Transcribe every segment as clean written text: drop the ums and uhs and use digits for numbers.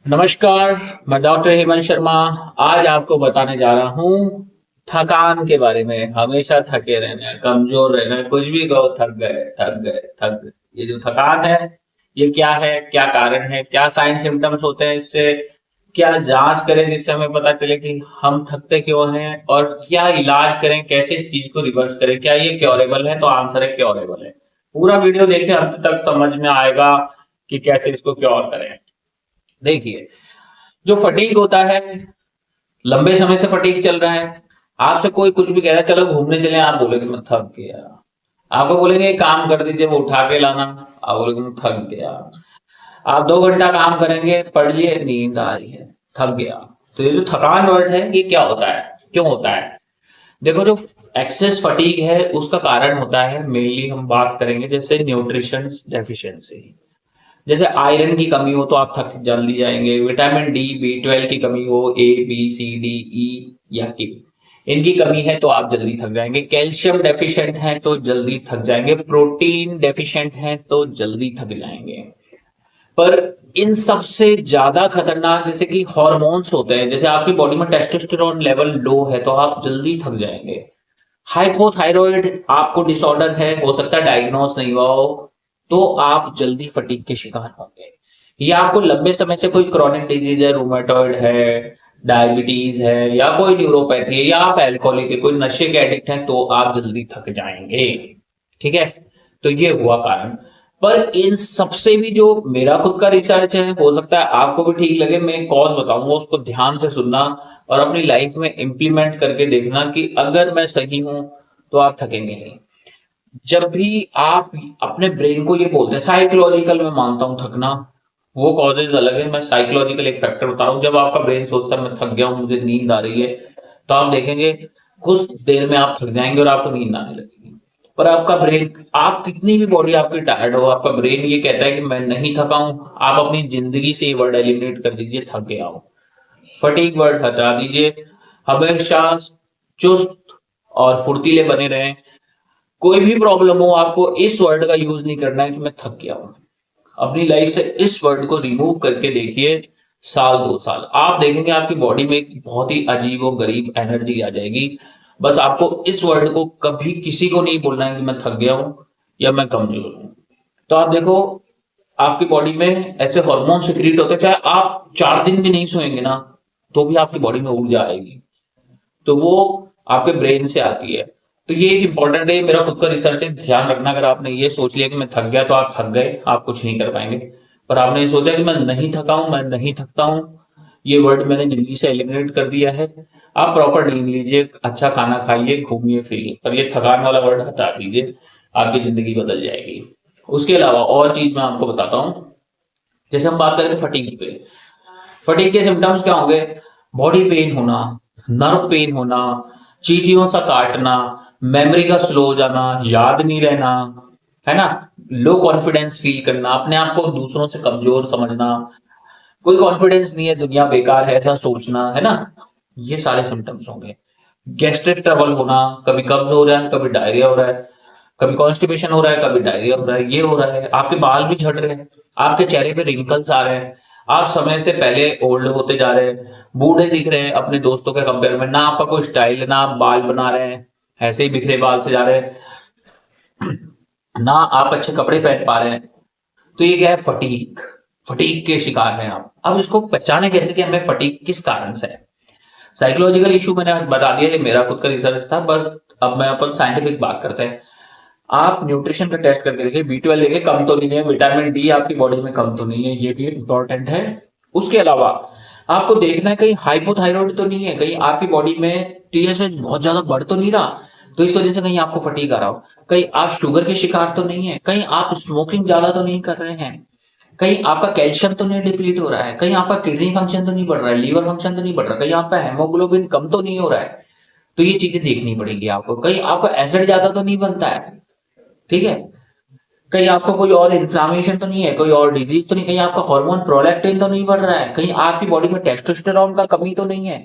नमस्कार। मैं डॉक्टर हेमंत शर्मा। आज आपको बताने जा रहा हूँ थकान के बारे में। हमेशा थके रहना है, कमजोर रहना है, कुछ भी कहो, थक गए थक गए थक गए। ये जो थकान है, ये क्या है, क्या कारण है, क्या साइन सिम्टम्स होते हैं इससे, क्या जांच करें जिससे हमें पता चले कि हम थकते क्यों हैं, और क्या इलाज करें, कैसे इस चीज को रिवर्स करें, क्या ये क्योरेबल है? तो आंसर है क्योरेबल है। पूरा वीडियो देखिए, अंत तक समझ में आएगा कि कैसे इसको क्योर करें। देखिए, जो फटीग होता है, लंबे समय से फटीग चल रहा है। आपसे कोई कुछ भी कह रहा है, चलो घूमने चले, आप बोलेगे मैं थक गया। आपको बोलेंगे एक काम कर दीजिए, वो उठा के लाना, आप बोलेगे मैं थक गया। आप 2 घंटा काम करेंगे, पढ़ लिए, नींद आ रही है, थक गया। तो ये जो थकान वर्ड है, ये क्या होता है, क्यों होता है? देखो, जो एक्सेस फटीग है उसका कारण होता है, मेनली हम बात करेंगे जैसे न्यूट्रिशन डेफिशिएंसी। जैसे आयरन की कमी हो तो आप थक जल्दी जाएंगे, विटामिन डी, बी 12 की कमी हो, A B C D E या के, इनकी कमी है तो आप जल्दी थक जाएंगे। कैल्शियम डेफिशिएंट है तो जल्दी थक जाएंगे, प्रोटीन डेफिशिएंट है तो जल्दी थक जाएंगे। पर इन सबसे ज्यादा खतरनाक जैसे कि हॉर्मोन्स होते हैं, जैसे आपकी बॉडी में टेस्टोस्टेरोन लेवल लो है तो आप जल्दी थक जाएंगे। हाइपोथायरॉइड आपको डिसऑर्डर है, हो सकता है डायग्नोस नहीं हुआ हो, तो आप जल्दी फटीग के शिकार होंगे। या आपको लंबे समय से कोई क्रॉनिक डिजीज है, रूमेटॉइड है, डायबिटीज है, या कोई न्यूरोपैथी है, या आप अल्कोहलिक है, कोई नशे के एडिक्ट हैं, तो आप जल्दी थक जाएंगे। ठीक है, तो ये हुआ कारण। पर इन सबसे भी जो मेरा खुद का रिसर्च है, हो सकता है आपको भी ठीक लगे, मैं एक कॉज बताऊंगा, उसको ध्यान से सुनना और अपनी लाइफ में इंप्लीमेंट करके देखना कि अगर मैं सही हूं तो आप थकेंगे नहीं। जब भी आप अपने ब्रेन को ये बोलते हैं, साइकोलॉजिकल में मानता हूं थकना, वो कॉजेज अलग है, मैं साइकोलॉजिकल एक फैक्टर बता रहा हूं। जब आपका ब्रेन सोचता है मैं थक गया हूं, मुझे नींद आ रही है, तो आप देखेंगे कुछ देर में आप थक जाएंगे और आपको नींद आने लगेगी। पर आपका ब्रेन, आप कितनी भी बॉडी आपकी टायर्ड हो, आपका ब्रेन ये कहता है कि मैं नहीं थका हूं। आप अपनी जिंदगी से ये वर्ड एलिमिनेट कर दीजिए, थक गया हूं, फटीग वर्ड हटा दीजिए। हमेशा चुस्त और फुर्तीले बने रहें। कोई भी प्रॉब्लम हो, आपको इस वर्ड का यूज नहीं करना है कि मैं थक गया हूं। अपनी लाइफ से इस वर्ड को रिमूव करके देखिए, साल 2 साल आप देखेंगे आपकी बॉडी में एक बहुत ही अजीब और गरीब एनर्जी आ जाएगी। बस आपको इस वर्ड को कभी किसी को नहीं बोलना है कि मैं थक गया हूं या मैं कमजोर हूं। तो आप देखो, आपकी बॉडी में ऐसे हार्मोन सिक्रीट होते हैं, चाहे आप 4 दिन भी नहीं सोएंगे ना, तो भी आपकी बॉडी में ऊर्जा आएगी। तो वो आपके ब्रेन से आती है। तो ये एक इंपॉर्टेंट है, मेरा खुद का रिसर्च है, ध्यान रखना। अगर आपने ये सोच लिया कि मैं थक गया, तो आप थक गए, आप कुछ नहीं कर पाएंगे। पर आपने ये सोचा कि मैं नहीं थका हूं, मैं नहीं थकता हूं, ये वर्ड मैंने जिंदगी से एलिमिनेट कर दिया है। आप प्रॉपर नींद लीजिए, अच्छा खाना खाइए, घूमिए फिरिए, पर ये थकान वाला वर्ड हटा दीजिए, आपकी जिंदगी बदल जाएगी। उसके अलावा और चीज मैं आपको बताता हूं। जैसे हम बात करें फटीग पे, फटीग के सिम्टम्स क्या होंगे? बॉडी पेन होना, नर्व पेन होना, चींटियों सा काटना, मेमोरी का स्लो हो जाना, याद नहीं रहना, है ना, लो कॉन्फिडेंस फील करना, अपने आप को दूसरों से कमजोर समझना, कोई कॉन्फिडेंस नहीं है, दुनिया बेकार है, ऐसा सोचना, है ना, ये सारे सिम्टम्स होंगे। गैस्ट्रिक ट्रबल होना, कभी कब्ज हो रहा है, कभी डायरिया हो रहा है, कभी कॉन्स्टिपेशन हो रहा है, कभी डायरिया हो रहा है, ये हो रहा है, आपके बाल भी झड़ रहे हैं, आपके चेहरे पे रिंकल्स आ रहे हैं, आप समय से पहले ओल्ड होते जा रहे हैं, बूढ़े दिख रहे हैं अपने दोस्तों के कंपेयर में, ना आपका कोई स्टाइल है, ना आप बाल बना रहे हैं, ऐसे ही बिखरे बाल से जा रहे हैं, ना आप अच्छे कपड़े पहन पा रहे हैं। तो ये क्या है? फटीक। फटीक के शिकार हैं आप। अब इसको पहचाने कैसे कि हमें फटीक किस कारण से है? साइकोलॉजिकल इशू मैंने बता दिया, ये मेरा खुद का रिसर्च था। बस अब मैं अपन साइंटिफिक बात करते हैं। आप न्यूट्रिशन का टेस्ट करके देखिए, B 12 देखिए कम तो नहीं है, विटामिन डी आपकी बॉडी में कम तो नहीं है, ये भी इंपॉर्टेंट है। उसके अलावा आपको देखना है कहीं हाइपोथायरॉइड तो नहीं है, कहीं आपकी बॉडी में TSH बहुत ज्यादा बढ़ तो नहीं रहा, तो इस वजह से कहीं आपको फटीग आ रहा हो। कहीं आप शुगर के शिकार तो नहीं है, कहीं आप स्मोकिंग ज्यादा तो नहीं कर रहे हैं, कहीं आपका कैल्शियम तो नहीं डिप्लीट हो रहा है, कहीं आपका किडनी फंक्शन तो नहीं बढ़ रहा है, लीवर फंक्शन तो नहीं बढ़ रहा, कहीं आपका हेमोग्लोबिन कम तो नहीं हो रहा है। तो ये चीजें देखनी पड़ेगी आपको। कहीं आपका एसिड ज्यादा तो नहीं बनता है, ठीक है, कहीं आपको कोई और इन्फ्लामेशन तो नहीं है, कोई और डिजीज तो नहीं, कहीं आपका हार्मोन प्रोलैक्टिन तो नहीं बढ़ रहा है, कहीं आपकी बॉडी में टेस्टोस्टेरोन का कमी तो नहीं है।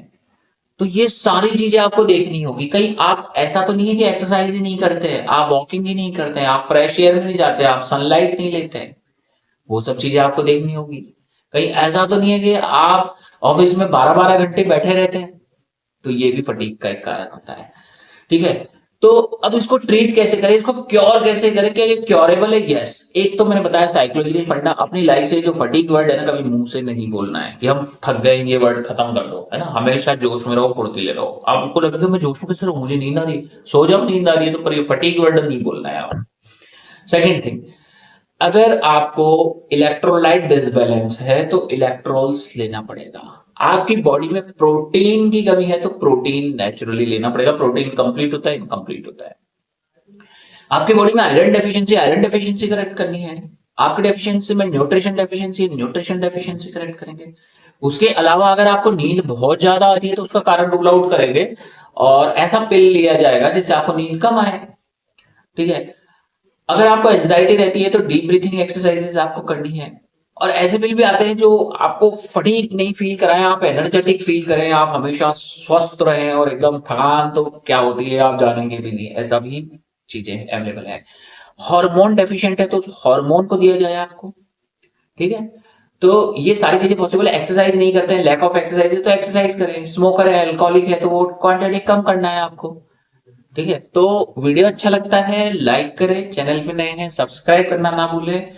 तो ये सारी चीजें आपको देखनी होगी। कहीं आप ऐसा तो नहीं है कि एक्सरसाइज ही नहीं करते हैं, आप वॉकिंग ही नहीं करते हैं, आप फ्रेश एयर में नहीं जाते, आप सनलाइट नहीं लेते हैं, वो सब चीजें आपको देखनी होगी। कहीं ऐसा तो नहीं है कि आप ऑफिस में 12-12 घंटे बैठे रहते हैं, तो ये भी फटीग का एक कारण होता है। ठीक है, तो अब इसको ट्रीट कैसे करें, इसको क्योर कैसे करें, क्या ये क्योरेबल है? यस। एक तो मैंने बताया साइकोलॉजिकल फंडा, अपनी लाइफ से जो फटीग वर्ड है ना, कभी मुंह से नहीं बोलना है कि हम थक गए, ये वर्ड खत्म कर दो, है ना। हमेशा जोश में रहो, फुर्तीले रहो। आपको लगेगा मैं जोश में कैसे रहूं, मुझे नींद आ रही है, सो जाओ, नींद आ रही है तो, पर ये फटीग वर्ड नहीं बोलना है आप। सेकेंड थिंग, अगर आपको इलेक्ट्रोलाइट डिसबैलेंस है तो इलेक्ट्रोल्स लेना पड़ेगा। आपकी बॉडी में प्रोटीन की कमी है तो प्रोटीन नेचुरली लेना पड़ेगा। प्रोटीन कंप्लीट होता है, इनकम्प्लीट होता है। आपकी बॉडी में आयरन डेफिशिएंसी करेक्ट करनी है। आपकी डेफिशिएंसी में न्यूट्रिशन डेफिशिएंसी करेक्ट करेंगे। उसके अलावा अगर आपको नींद बहुत ज्यादा आती है तो उसका कारण रूल आउट करेंगे और ऐसा पिल लिया जाएगा जिससे आपको नींद कम आए। ठीक है, अगर आपको एंजाइटी रहती है तो डीप ब्रीथिंग एक्सरसाइजेस आपको करनी है। और ऐसे पिल भी आते हैं जो आपको फटीग नहीं फील कराएं, आप एनर्जेटिक फील करें, आप हमेशा स्वस्थ रहें, और एकदम थकान तो क्या होती है आप जानेंगे भी नहीं, ऐसा भी चीजें अवेलेबल है। हार्मोन डेफिशिएंट है तो हार्मोन को दिया जाए आपको। ठीक है, तो ये सारी चीजें पॉसिबल है। एक्सरसाइज नहीं करते हैं, लैक ऑफ एक्सरसाइज है तो एक्सरसाइज करें। स्मोकर है, अल्कोहलिक है तो वो क्वांटिटी कम करना है आपको। ठीक है, तो वीडियो अच्छा लगता है लाइक करें, चैनल पे नए हैं सब्सक्राइब करना ना भूलें।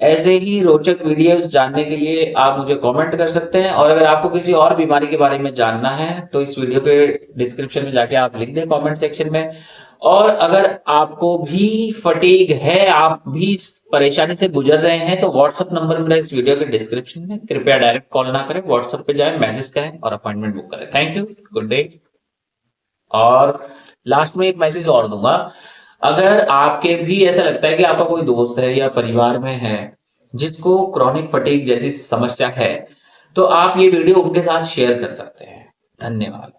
ऐसे ही रोचक वीडियोस जानने के लिए आप मुझे कमेंट कर सकते हैं, और अगर आपको किसी और बीमारी के बारे में जानना है तो इस वीडियो के डिस्क्रिप्शन में जाके आप लिख दें कमेंट सेक्शन में। और अगर आपको भी फटीग है, आप भी इस परेशानी से गुजर रहे हैं, तो व्हाट्सएप नंबर मेरा इस वीडियो के डिस्क्रिप्शन में, कृपया डायरेक्ट कॉल ना करें, व्हाट्सएप पे जाएं, मैसेज करें और अपॉइंटमेंट बुक करें। Thank you, good day. और लास्ट में एक मैसेज और दूंगा, अगर आपके भी ऐसा लगता है कि आपका कोई दोस्त है या परिवार में है जिसको क्रॉनिक फटीग जैसी समस्या है, तो आप ये वीडियो उनके साथ शेयर कर सकते हैं। धन्यवाद।